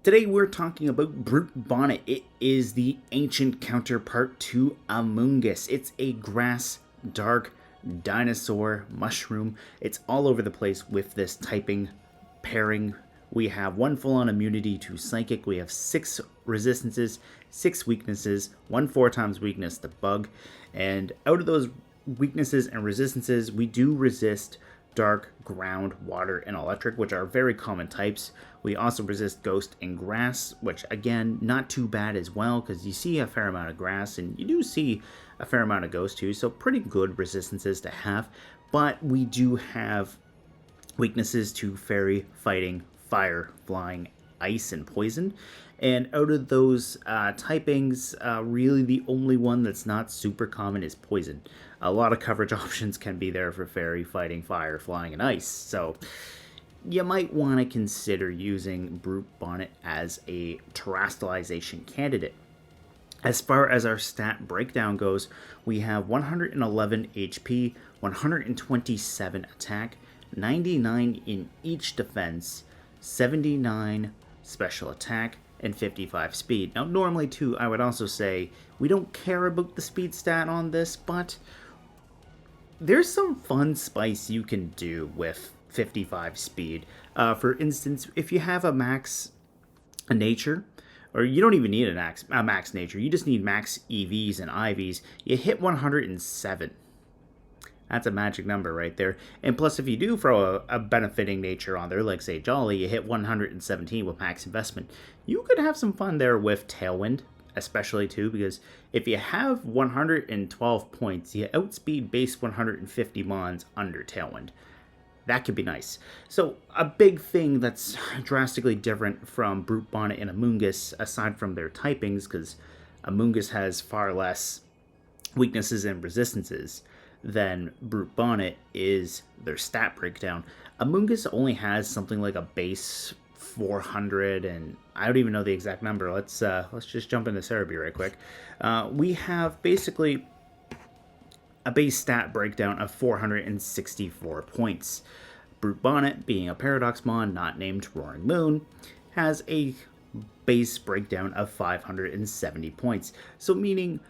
Today we're talking about Brute Bonnet. It is the ancient counterpart to Amoongus. It's a grass, dark dinosaur mushroom. It's all over the place with this typing pairing. We have one full-on immunity to psychic. We have 6 resistances, 6 weaknesses, 1 4 times weakness to bug. And out of those weaknesses and resistances, we do resist dark, ground, water, and electric, which are very common types. We also resist ghost and grass, which again, not too bad as well, because you see a fair amount of grass and you do see a fair amount of ghost too, so pretty good resistances to have. But we do have weaknesses to fairy, fighting, fire, flying, ice, and poison. And out of those typings, really the only one that's not super common is poison. A lot of coverage options can be there for fairy, fighting, fire, flying, and ice. So you might want to consider using Brute Bonnet as a Terastalization candidate. As far as our stat breakdown goes, we have 111 HP, 127 attack, 99 in each defense, 79 special attack, and 55 speed. Now, normally, too, I would also say we don't care about the speed stat on this, but there's some fun spice you can do with 55 speed. For instance, if you have a max nature, or you don't even need a max nature, you just need max EVs and IVs, you hit 107. That's a magic number right there. And plus, if you do throw a benefiting nature on there, like say Jolly, you hit 117 with max investment. You could have some fun there with Tailwind, especially too, because if you have 112 points, you outspeed base 150 mons under Tailwind. That could be nice. So a big thing that's drastically different from Brute Bonnet and Amoongus, aside from their typings, because Amoongus has far less weaknesses and resistances than Brute Bonnet, is their stat breakdown. Amoongus only has something like a base 400, and I don't even know the exact number. Let's just jump into Cerebi right quick. We have basically a base stat breakdown of 464 points. Brute Bonnet, being a Paradox Mon not named Roaring Moon, has a base breakdown of 570 points. So meaning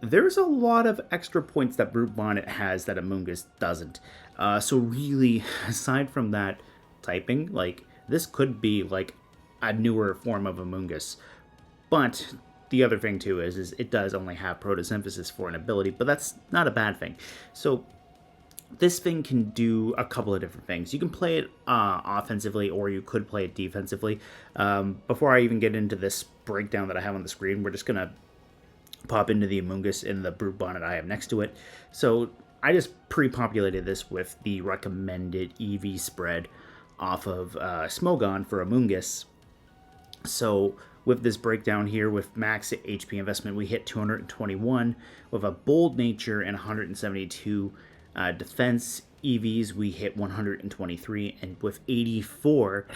there's a lot of extra points that Brute Bonnet has that Amoongus doesn't. So really, aside from that typing, like, this could be like a newer form of Amoongus. But the other thing too is it does only have photosynthesis for an ability, but that's not a bad thing. So this thing can do a couple of different things. You can play it offensively, or you could play it defensively. Before I even get into this breakdown that I have on the screen, we're just gonna pop into the Amoongus and the Brute Bonnet I have next to it. So I just pre-populated this with the recommended EV spread off of Smogon for Amoongus. So with this breakdown here, with max HP investment, we hit 221. With a bold nature and 172 defense EVs, we hit 123. And with 84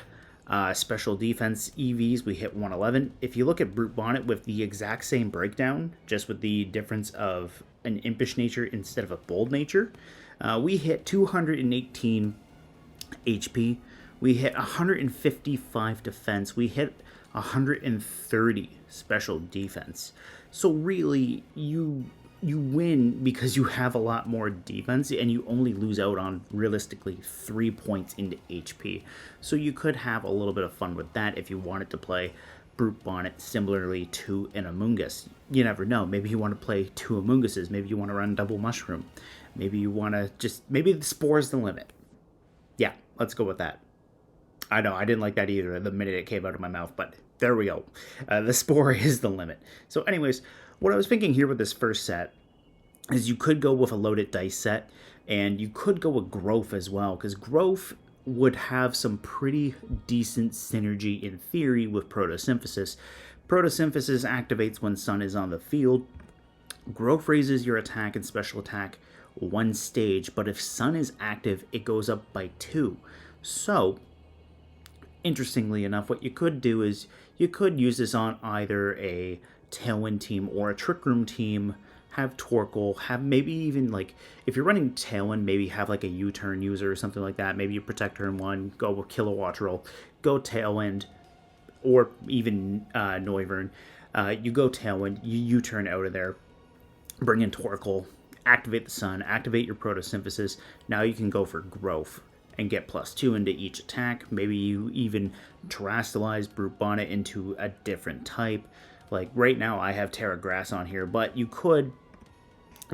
special defense EVs, we hit 111. If you look at Brute Bonnet with the exact same breakdown, just with the difference of an impish nature instead of a bold nature, we hit 218 HP. We hit 155 defense. We hit 130 special defense. So really, you win because you have a lot more defense, and you only lose out on realistically 3 points into HP. So you could have a little bit of fun with that if you wanted to play Brute Bonnet similarly to an Amoongus. You never know. Maybe you want to play 2 Amoonguses. Maybe you want to run double mushroom. Maybe you want to maybe the spore is the limit. Yeah, let's go with that. I know, I didn't like that either the minute it came out of my mouth, but there we go. The spore is the limit. So anyways, what I was thinking here with this first set is you could go with a loaded dice set, and you could go with growth as well, because growth would have some pretty decent synergy in theory with photosynthesis. Photosynthesis activates when sun is on the field. Growth raises your attack and special attack 1 stage, but if sun is active, it goes up by 2. So interestingly enough, what you could do is you could use this on either a Tailwind team or a Trick Room team. Have Torkoal, have maybe even, like, if you're running Tailwind, maybe have like a U-turn user or something like that. Maybe you protect turn 1, go with Kilowatt Roll, go Tailwind, or even Noivern. You go Tailwind, you U-turn out of there, bring in Torkoal, activate the sun, activate your photosynthesis. Now you can go for growth and get +2 into each attack. Maybe you even terastalize Brute Bonnet into a different type. Like right now I have Terra Grass on here, but you could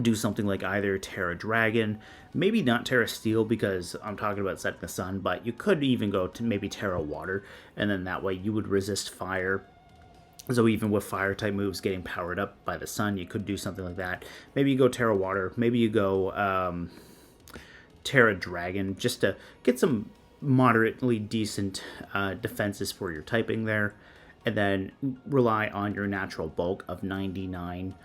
do something like either Terra Dragon, maybe not Terra Steel because I'm talking about setting the sun, but you could even go to maybe Terra Water, and then that way you would resist fire. So even with fire type moves getting powered up by the sun, you could do something like that. Maybe you go Terra Water, maybe you go Terra Dragon, just to get some moderately decent defenses for your typing there, and then rely on your natural bulk of 99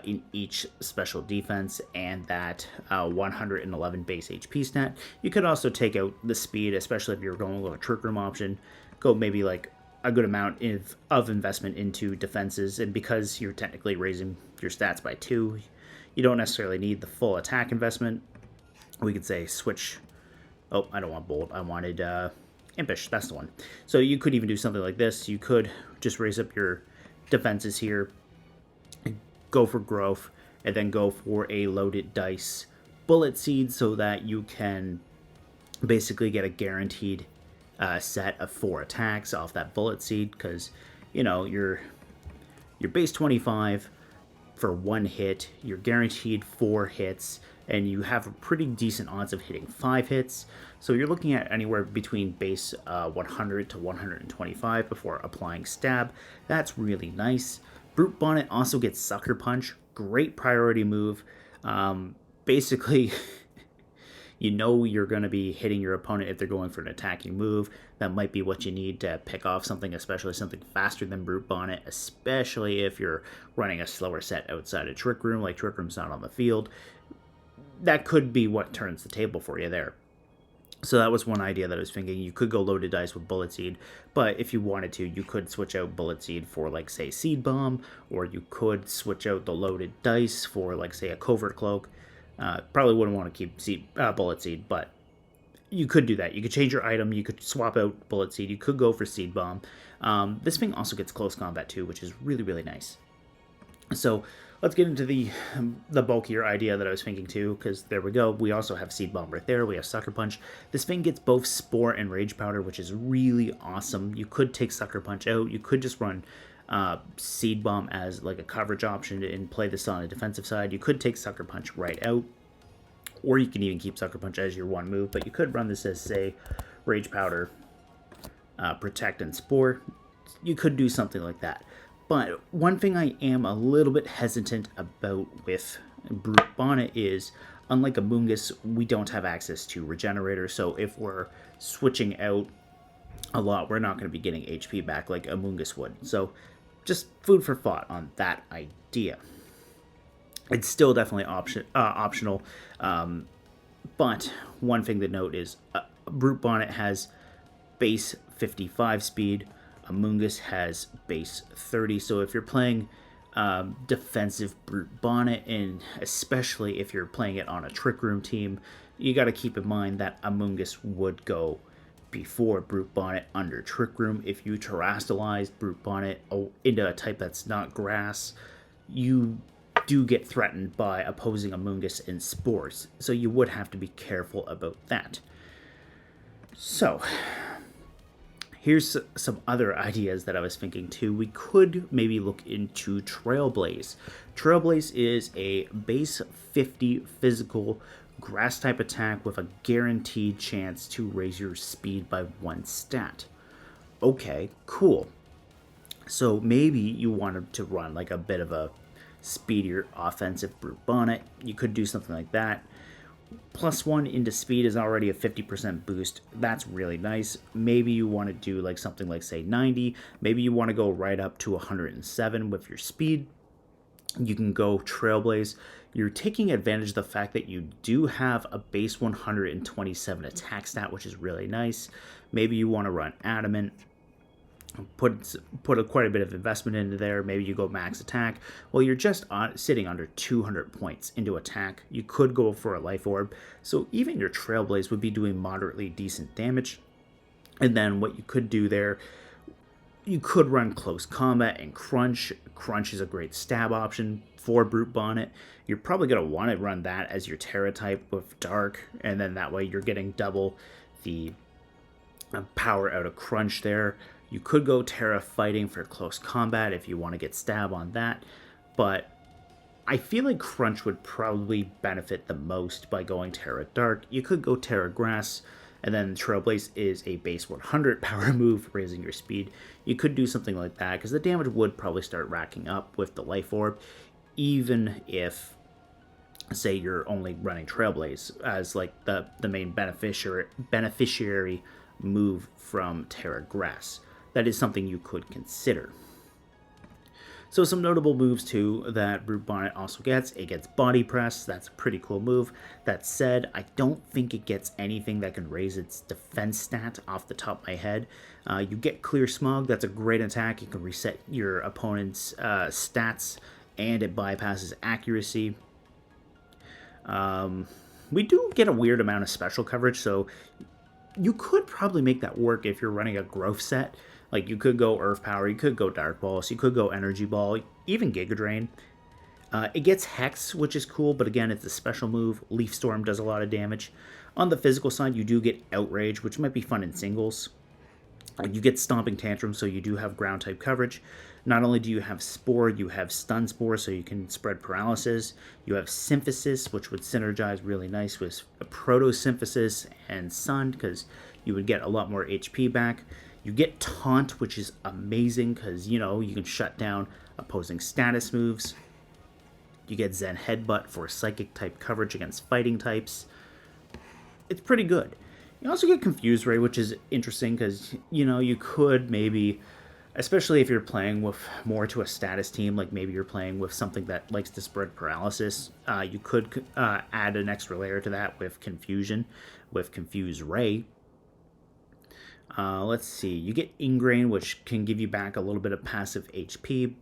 in each special defense and that 111 base HP stat. You could also take out the speed, especially if you're going with a Trick Room option. Go maybe like a good amount of investment into defenses, and because you're technically raising your stats by 2, you don't necessarily need the full attack investment. We could say switch. Oh, I don't want Bolt. I wanted Impish. That's the one. So you could even do something like this. You could just raise up your defenses here, go for growth, and then go for a loaded dice bullet seed so that you can basically get a guaranteed set of 4 attacks off that bullet seed, because you know your base 25 for 1 hit, you're guaranteed 4 hits, and you have a pretty decent odds of hitting 5 hits. So you're looking at anywhere between base 100 to 125 before applying stab. That's really nice. Brute Bonnet also gets Sucker Punch. Great priority move. Basically, you know you're going to be hitting your opponent if they're going for an attacking move. That might be what you need to pick off something, especially something faster than Brute Bonnet, especially if you're running a slower set outside of Trick Room, like Trick Room's not on the field. That could be what turns the table for you there. So that was one idea that I was thinking. You could go loaded dice with Bullet Seed, but if you wanted to, you could switch out Bullet Seed for, like, say, Seed Bomb, or you could switch out the loaded dice for, like, say, a Covert Cloak. Probably wouldn't want to keep Bullet Seed, but you could do that. You could change your item, you could swap out Bullet Seed, you could go for Seed Bomb. This thing also gets close combat too, which is really, really nice. So let's get into the bulkier idea that I was thinking too, because there we go. We also have Seed Bomb right there. We have Sucker Punch. This thing gets both Spore and Rage Powder, which is really awesome. You could take Sucker Punch out. You could just run Seed Bomb as like a coverage option and play this on the defensive side. You could take Sucker Punch right out, or you can even keep Sucker Punch as your one move, but you could run this as, say, Rage Powder, Protect, and Spore. You could do something like that. But one thing I am a little bit hesitant about with Brute Bonnet is, unlike Amoongus, we don't have access to Regenerator, so if we're switching out a lot, we're not going to be getting HP back like Amoongus would. So just food for thought on that idea. It's still definitely optional, but one thing to note is Brute Bonnet has base 55 speed, Amoongus has base 30, so if you're playing defensive Brute Bonnet, and especially if you're playing it on a Trick Room team, you got to keep in mind that Amoongus would go before Brute Bonnet under Trick Room. If you terastalize Brute Bonnet into a type that's not grass, you do get threatened by opposing Amoongus and Spores, so you would have to be careful about that. So here's some other ideas that I was thinking too. We could maybe look into Trailblaze. Trailblaze is a base 50 physical grass type attack with a guaranteed chance to raise your speed by 1 stat. Okay, cool. So maybe you wanted to run like a bit of a speedier offensive Brute Bonnet. You could do something like that. +1 into speed is already a 50% boost. That's really nice. Maybe you want to do like something like, say, 90. Maybe you want to go right up to 107 with your speed. You can go Trailblaze. You're taking advantage of the fact that you do have a base 127 attack stat, which is really nice. Maybe you want to run Adamant. Put quite a bit of investment into there. Maybe you go max attack. Well, you're just sitting under 200 points into attack. You could go for a life orb. So even your Trailblaze would be doing moderately decent damage. And then what you could do there You could run close combat and crunch. Crunch is a great stab option for Brute Bonnet. You're probably going to want to run that as your Terra type with Dark, and then that way you're getting double the power out of crunch there. You could go Terra fighting for close combat if you want to get stab on that, but I feel like crunch would probably benefit the most by going Terra Dark. You could go Terra Grass, and then Trailblaze is a base 100 power move, raising your speed. You could do something like that, because the damage would probably start racking up with the Life Orb, even if, say, you're only running Trailblaze as like the main beneficiary move from Terra Grass. That is something you could consider. So some notable moves too that Brute Bonnet also gets. It gets Body Press. That's a pretty cool move. That said, I don't think it gets anything that can raise its defense stat off the top of my head. You get Clear Smog. That's a great attack. You can reset your opponent's stats, and it bypasses accuracy. We do get a weird amount of special coverage, so you could probably make that work if you're running a growth set. Like, you could go Earth Power, you could go Dark Ball, so you could go Energy Ball, even Giga Drain. It gets Hex, which is cool, but again, it's a special move. Leaf Storm does a lot of damage. On the physical side, you do get Outrage, which might be fun in singles. You get Stomping Tantrum, so you do have ground type coverage. Not only do you have Spore, you have Stun Spore, so you can spread paralysis. You have Symphysis, which would synergize really nice with Proto-Symphysis and Sun, because you would get a lot more HP back. You get Taunt, which is amazing, because, you know, you can shut down opposing status moves. You get Zen Headbutt for Psychic type coverage against fighting types. It's pretty good. You also get Confuse Ray, which is interesting, because, you know, you could maybe, especially if you're playing with more to a status team, like maybe you're playing with something that likes to spread paralysis, you could add an extra layer to that with Confusion, with Confuse Ray. Let's see, you get Ingrain, which can give you back a little bit of passive HP.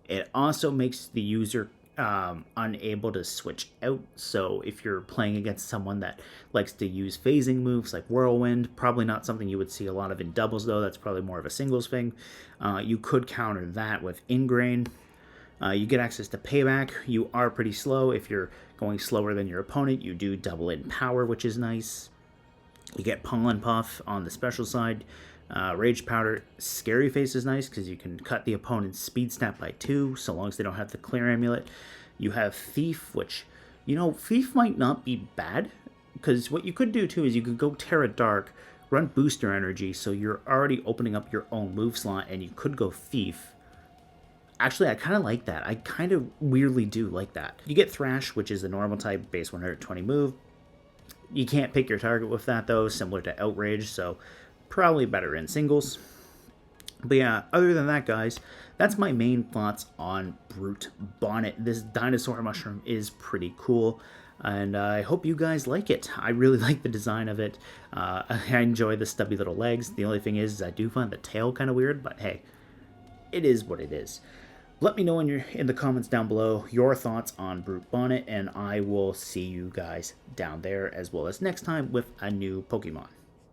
It also makes the user unable to switch out, so if you're playing against someone that likes to use phasing moves like Whirlwind, probably not something you would see a lot of in doubles though, that's probably more of a singles thing, you could counter that with Ingrain. You get access to Payback. You are pretty slow. If you're going slower than your opponent, you do double in power, which is nice. You get Pollen Puff on the special side. Rage Powder. Scary Face is nice because you can cut the opponent's speed stat by 2 so long as they don't have the Clear Amulet. You have Thief, which, you know, Thief might not be bad, because what you could do too is you could go Terra Dark, run Booster Energy, so you're already opening up your own move slot, and you could go Thief. Actually, I kind of like that. I kind of weirdly do like that. You get Thrash, which is the normal type, base 120 move. You can't pick your target with that, though, similar to Outrage, so probably better in singles. But yeah, other than that, guys, that's my main thoughts on Brute Bonnet. This dinosaur mushroom is pretty cool, and I hope you guys like it. I really like the design of it. I enjoy the stubby little legs. The only thing is I do find the tail kind of weird, but hey, it is what it is. Let me know in the comments down below your thoughts on Brute Bonnet, and I will see you guys down there as well as next time with a new Pokemon.